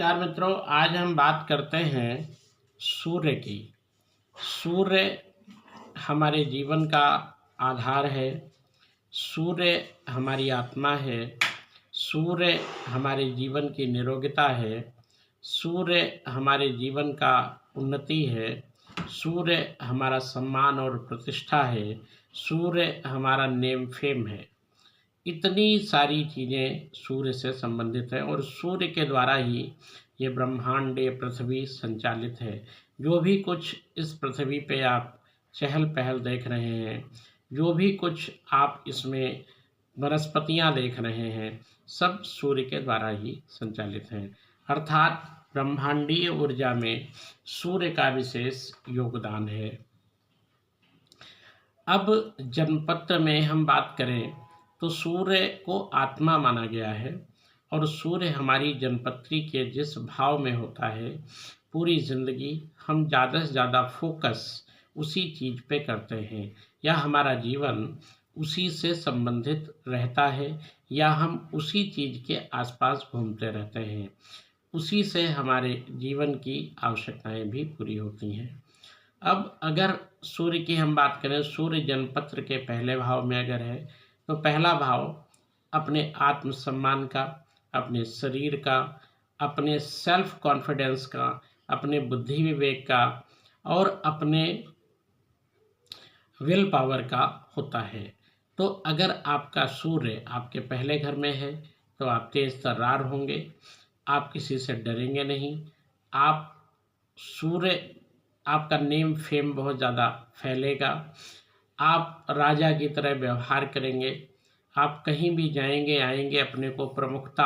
नमस्कार मित्रों, आज हम बात करते हैं सूर्य की। सूर्य हमारे जीवन का आधार है। सूर्य हमारी आत्मा है। सूर्य हमारे जीवन की निरोगता है। सूर्य हमारे जीवन का उन्नति है। सूर्य हमारा सम्मान और प्रतिष्ठा है। सूर्य हमारा नेम फेम है। इतनी सारी चीज़ें सूर्य से संबंधित हैं और सूर्य के द्वारा ही ये ब्रह्मांड, ये पृथ्वी संचालित है। जो भी कुछ इस पृथ्वी पे आप चहल पहल देख रहे हैं, जो भी कुछ आप इसमें वनस्पतियाँ देख रहे हैं, सब सूर्य के द्वारा ही संचालित हैं। अर्थात ब्रह्मांडीय ऊर्जा में सूर्य का विशेष योगदान है। अब जनपत्र में हम बात करें तो सूर्य को आत्मा माना गया है और सूर्य हमारी जनपत्री के जिस भाव में होता है, पूरी ज़िंदगी हम ज़्यादा से ज़्यादा फोकस उसी चीज़ पे करते हैं या हमारा जीवन उसी से संबंधित रहता है या हम उसी चीज़ के आसपास घूमते रहते हैं। उसी से हमारे जीवन की आवश्यकताएं भी पूरी होती हैं। अब अगर सूर्य की हम बात करें, सूर्य जनपत्र के पहले भाव में अगर है तो पहला भाव अपने आत्मसम्मान का, अपने शरीर का, अपने सेल्फ कॉन्फिडेंस का, अपने बुद्धि विवेक का और अपने विल पावर का होता है। तो अगर आपका सूर्य आपके पहले घर में है तो आप तेज तर्रार होंगे, आप किसी से डरेंगे नहीं। आप सूर्य आपका नेम फेम बहुत ज़्यादा फैलेगा। आप राजा की तरह व्यवहार करेंगे। आप कहीं भी जाएंगे आएंगे अपने को प्रमुखता,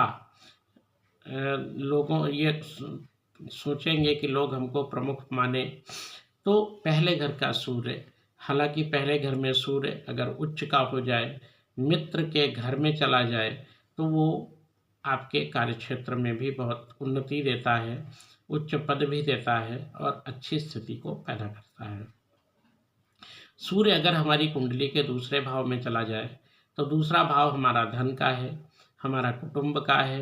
लोगों ये सोचेंगे कि लोग हमको प्रमुख माने। तो पहले घर का सूर्य, हालांकि पहले घर में सूर्य अगर उच्च का हो जाए, मित्र के घर में चला जाए तो वो आपके कार्यक्षेत्र में भी बहुत उन्नति देता है, उच्च पद भी देता है और अच्छी स्थिति को पैदा करता है। सूर्य अगर हमारी कुंडली के दूसरे भाव में चला जाए तो दूसरा भाव हमारा धन का है, हमारा कुटुंब का है,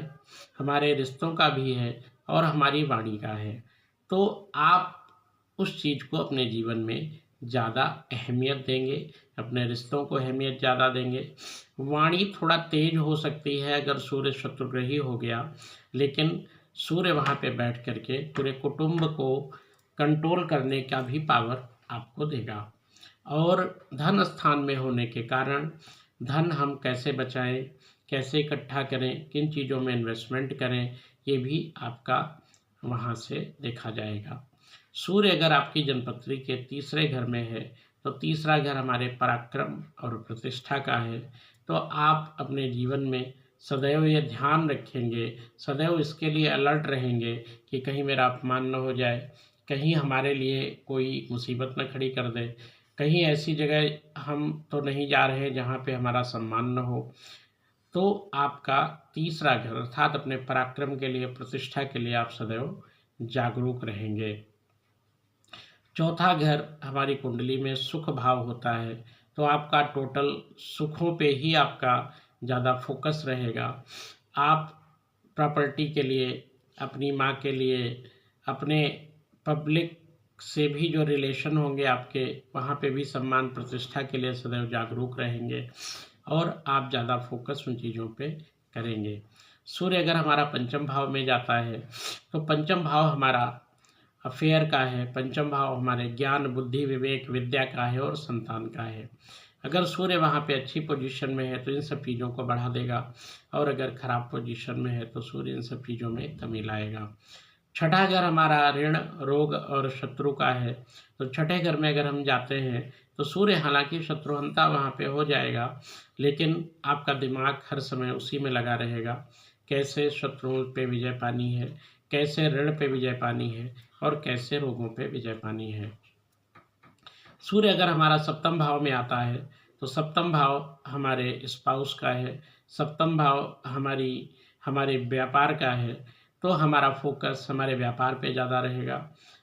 हमारे रिश्तों का भी है और हमारी वाणी का है। तो आप उस चीज़ को अपने जीवन में ज़्यादा अहमियत देंगे, अपने रिश्तों को अहमियत ज़्यादा देंगे। वाणी थोड़ा तेज हो सकती है अगर सूर्य शत्रुग्रही हो गया, लेकिन सूर्य वहाँ पे बैठ करके पूरे कुटुंब को कंट्रोल करने का भी पावर आपको देगा। और धन स्थान में होने के कारण धन हम कैसे बचाएं, कैसे इकट्ठा करें, किन चीज़ों में इन्वेस्टमेंट करें, ये भी आपका वहाँ से देखा जाएगा। सूर्य अगर आपकी जनपत्री के तीसरे घर में है तो तीसरा घर हमारे पराक्रम और प्रतिष्ठा का है। तो आप अपने जीवन में सदैव ये ध्यान रखेंगे, सदैव इसके लिए अलर्ट रहेंगे कि कहीं मेरा अपमान न हो जाए, कहीं हमारे लिए कोई मुसीबत न खड़ी कर दे, कहीं ऐसी जगह हम तो नहीं जा रहे जहाँ पे हमारा सम्मान न हो। तो आपका तीसरा घर अर्थात अपने पराक्रम के लिए, प्रतिष्ठा के लिए आप सदैव जागरूक रहेंगे। चौथा घर हमारी कुंडली में सुख भाव होता है तो आपका टोटल सुखों पे ही आपका ज़्यादा फोकस रहेगा। आप प्रॉपर्टी के लिए, अपनी माँ के लिए, अपने पब्लिक से भी जो रिलेशन होंगे आपके, वहाँ पे भी सम्मान प्रतिष्ठा के लिए सदैव जागरूक रहेंगे और आप ज़्यादा फोकस उन चीज़ों पे करेंगे। सूर्य अगर हमारा पंचम भाव में जाता है तो पंचम भाव हमारा अफेयर का है, पंचम भाव हमारे ज्ञान, बुद्धि, विवेक, विद्या का है और संतान का है। अगर सूर्य वहाँ पे अच्छी पोजीशन में है तो इन सब चीज़ों को बढ़ा देगा और अगर खराब पोजीशन में है तो सूर्य इन सब चीज़ों में कमी लाएगा। छठा घर हमारा ऋण, रोग और शत्रु का है तो छठे घर में अगर हम जाते हैं तो सूर्य हालांकि शत्रुहंता वहाँ पे हो जाएगा, लेकिन आपका दिमाग हर समय उसी में लगा रहेगा, कैसे शत्रुओं पे विजय पानी है, कैसे ऋण पे विजय पानी है और कैसे रोगों पे विजय पानी है। सूर्य अगर हमारा सप्तम भाव में आता है तो सप्तम भाव हमारे स्पाउस का है, सप्तम भाव हमारे व्यापार का है। तो हमारा फोकस हमारे व्यापार पे ज़्यादा रहेगा,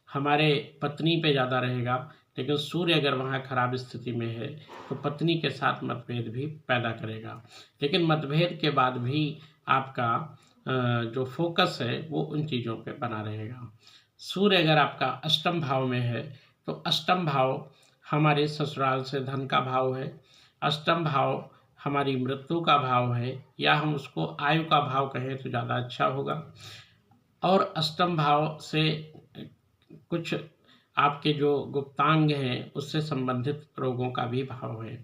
हमारे पत्नी पे ज़्यादा रहेगा। लेकिन सूर्य अगर वहाँ खराब स्थिति में है तो पत्नी के साथ मतभेद भी पैदा करेगा। लेकिन मतभेद के बाद भी आपका जो फोकस है वो उन चीज़ों पे बना रहेगा। सूर्य अगर आपका अष्टम भाव में है तो अष्टम भाव हमारे ससुराल से धन का भाव है, अष्टम भाव हमारी मृत्यु का भाव है, या हम उसको आयु का भाव कहें तो ज़्यादा अच्छा होगा। और अष्टम भाव से कुछ आपके जो गुप्तांग हैं उससे संबंधित रोगों का भी भाव है।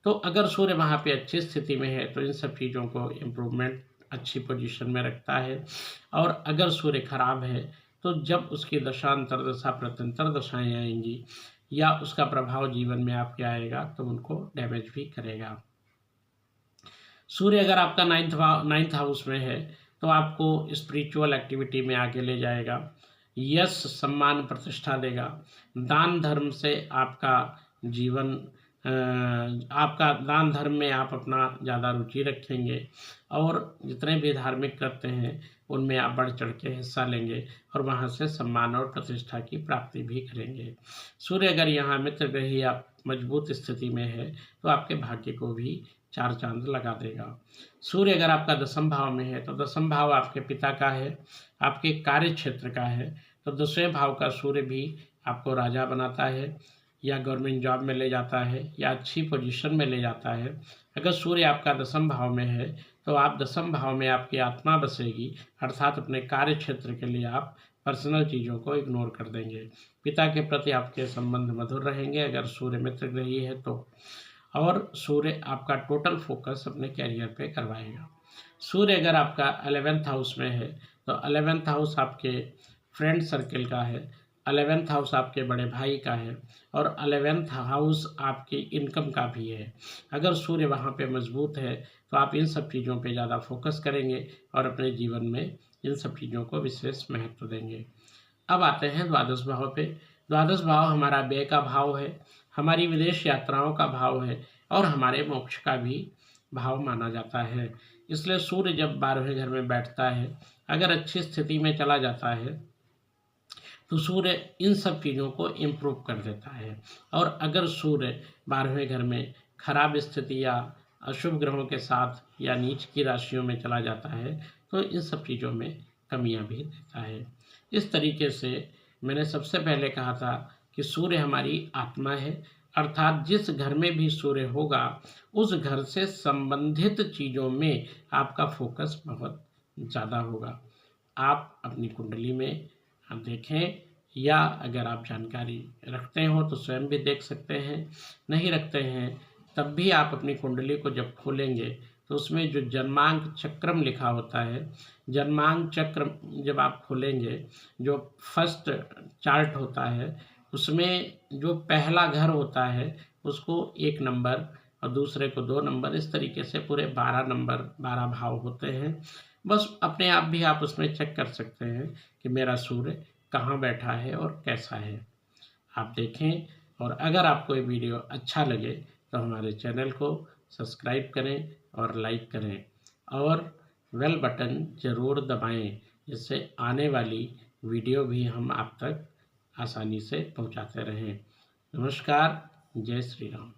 तो अगर सूर्य वहाँ पे अच्छी स्थिति में है तो इन सब चीज़ों को इम्प्रूवमेंट अच्छी पोजीशन में रखता है। और अगर सूर्य खराब है तो जब उसकी दशा अंतर्दशा प्रत्यंतर दशाएँ आएंगी या उसका प्रभाव जीवन में आपके आएगा तो उनको डैमेज भी करेगा। सूर्य अगर आपका नाइन्थ हाउस में है तो आपको स्पिरिचुअल एक्टिविटी में आगे ले जाएगा, यश सम्मान प्रतिष्ठा देगा, दान धर्म से आपका जीवन आपका दान धर्म में आप अपना ज़्यादा रुचि रखेंगे और जितने भी धार्मिक करते हैं उनमें आप बढ़ चढ़ के हिस्सा लेंगे और वहाँ से सम्मान और प्रतिष्ठा की प्राप्ति भी करेंगे। सूर्य अगर यहाँ मित्र ग्रही आप मजबूत स्थिति में है तो आपके भाग्य को भी चार चांद लगा देगा। सूर्य अगर आपका दसम भाव में है तो दसम भाव आपके पिता का है, आपके कार्य क्षेत्र का है, तो दसवें भाव का सूर्य भी आपको राजा बनाता है या गवर्नमेंट जॉब में ले जाता है या अच्छी पोजीशन में ले जाता है। अगर सूर्य आपका दसम भाव में है तो आप दसम भाव में आपकी आत्मा बसेगी, अर्थात अपने कार्य क्षेत्र के लिए आप पर्सनल चीज़ों को इग्नोर कर देंगे। पिता के प्रति आपके संबंध मधुर रहेंगे अगर सूर्य मित्र ग्रही है तो। और सूर्य आपका टोटल फोकस अपने कैरियर पे करवाएगा। सूर्य अगर आपका 11th हाउस में है तो 11th हाउस आपके फ्रेंड सर्किल का है, 11th हाउस आपके बड़े भाई का है और 11th हाउस आपकी इनकम का भी है। अगर सूर्य वहाँ पे मजबूत है तो आप इन सब चीज़ों पे ज़्यादा फोकस करेंगे और अपने जीवन में इन सब चीज़ों को विशेष महत्व देंगे। अब आते हैं द्वादश भाव पे। द्वादश भाव हमारा व्यय का भाव है, हमारी विदेश यात्राओं का भाव है और हमारे मोक्ष का भी भाव माना जाता है। इसलिए सूर्य जब 12वें घर में बैठता है, अगर अच्छी स्थिति में चला जाता है तो सूर्य इन सब चीज़ों को इम्प्रूव कर देता है। और अगर सूर्य 12वें घर में खराब स्थिति या अशुभ ग्रहों के साथ या नीच की राशियों में चला जाता है तो इन सब चीज़ों में कमियां भी देता है। इस तरीके से मैंने सबसे पहले कहा था कि सूर्य हमारी आत्मा है, अर्थात जिस घर में भी सूर्य होगा उस घर से संबंधित चीज़ों में आपका फोकस बहुत ज़्यादा होगा। आप अपनी कुंडली में देखें या अगर आप जानकारी रखते हो तो स्वयं भी देख सकते हैं, नहीं रखते हैं तब भी आप अपनी कुंडली को जब खोलेंगे तो उसमें जो जन्मांक चक्रम लिखा होता है, जन्मांक चक्र जब आप खोलेंगे जो फर्स्ट चार्ट होता है उसमें जो पहला घर होता है उसको 1 नंबर और दूसरे को 2 नंबर, इस तरीके से पूरे 12 नंबर 12 भाव होते हैं। बस अपने आप भी आप उसमें चेक कर सकते हैं कि मेरा सूर्य कहाँ बैठा है और कैसा है। आप देखें और अगर आपको ये वीडियो अच्छा लगे तो हमारे चैनल को सब्सक्राइब करें और लाइक करें और बेल बटन ज़रूर दबाएं, जिससे आने वाली वीडियो भी हम आप तक आसानी से पहुंचाते रहें। नमस्कार, जय श्री राम।